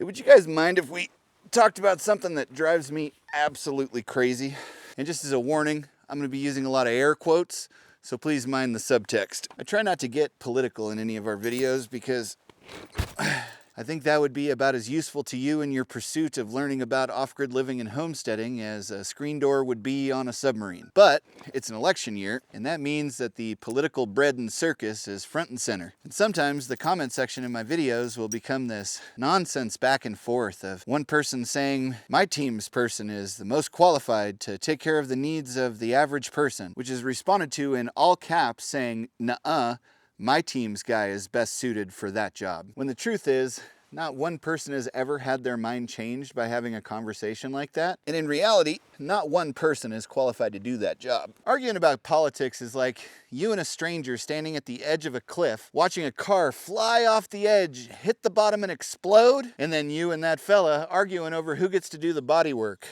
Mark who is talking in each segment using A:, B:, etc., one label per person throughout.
A: Would you guys mind if we talked about something that drives me absolutely crazy? And just as a warning, I'm going to be using a lot of air quotes, so please mind the subtext. I try not to get political in any of our videos because I think that would be about as useful to you in your pursuit of learning about off-grid living and homesteading as a screen door would be on a submarine. But it's an election year, and that means that the political bread and circus is front and center. And sometimes the comment section in my videos will become this nonsense back and forth of one person saying, my team's person is the most qualified to take care of the needs of the average person, which is responded to in all caps saying, nuh-uh, my team's guy is best suited for that job. When the truth is, not one person has ever had their mind changed by having a conversation like that. And in reality, not one person is qualified to do that job. Arguing about politics is like you and a stranger standing at the edge of a cliff, watching a car fly off the edge, hit the bottom and explode, and then you and that fella arguing over who gets to do the body work.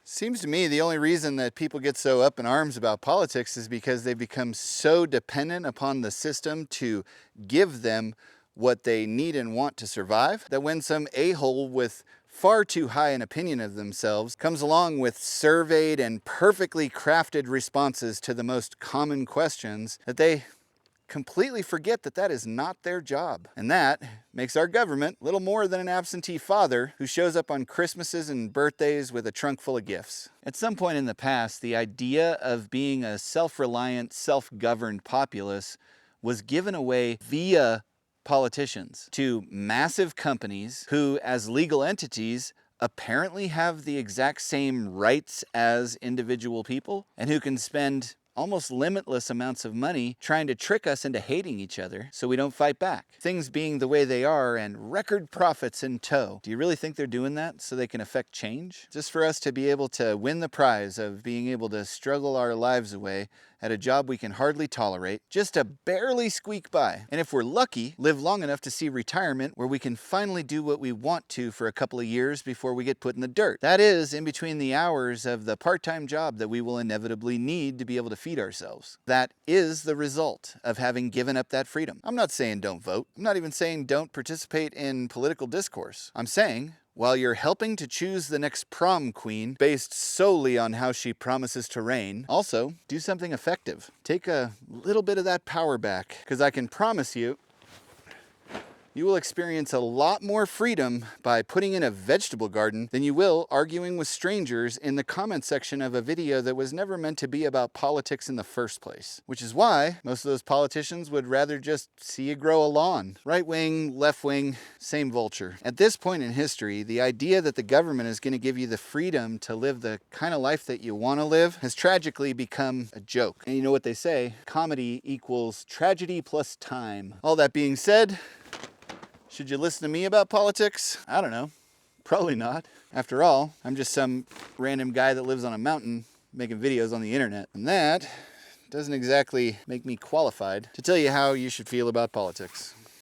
A: Seems to me the only reason that people get so up in arms about politics is because they've become so dependent upon the system to give them what they need and want to survive, that when some a-hole with far too high an opinion of themselves comes along with surveyed and perfectly crafted responses to the most common questions, that they completely forget that that is not their job. And that makes our government little more than an absentee father who shows up on Christmases and birthdays with a trunk full of gifts. At some point in the past, the idea of being a self-reliant, self-governed populace was given away via politicians to massive companies who, as legal entities, apparently have the exact same rights as individual people and who can spend almost limitless amounts of money trying to trick us into hating each other so we don't fight back. Things being the way they are and record profits in tow. Do you really think they're doing that so they can affect change? Just for us to be able to win the prize of being able to struggle our lives away at a job we can hardly tolerate, just to barely squeak by. And if we're lucky, live long enough to see retirement where we can finally do what we want to for a couple of years before we get put in the dirt. That is, in between the hours of the part-time job that we will inevitably need to be able to feed ourselves. That is the result of having given up that freedom. I'm not saying don't vote. I'm not even saying don't participate in political discourse. I'm saying, while you're helping to choose the next prom queen based solely on how she promises to reign, also do something effective. Take a little bit of that power back, because I can promise you, you will experience a lot more freedom by putting in a vegetable garden than you will arguing with strangers in the comment section of a video that was never meant to be about politics in the first place. Which is why most of those politicians would rather just see you grow a lawn. Right wing, left wing, same vulture. At this point in history, the idea that the government is going to give you the freedom to live the kind of life that you want to live has tragically become a joke. And you know what they say? Comedy equals tragedy plus time. All that being said, should you listen to me about politics? I don't know. Probably not. After all, I'm just some random guy that lives on a mountain making videos on the internet. And that doesn't exactly make me qualified to tell you how you should feel about politics.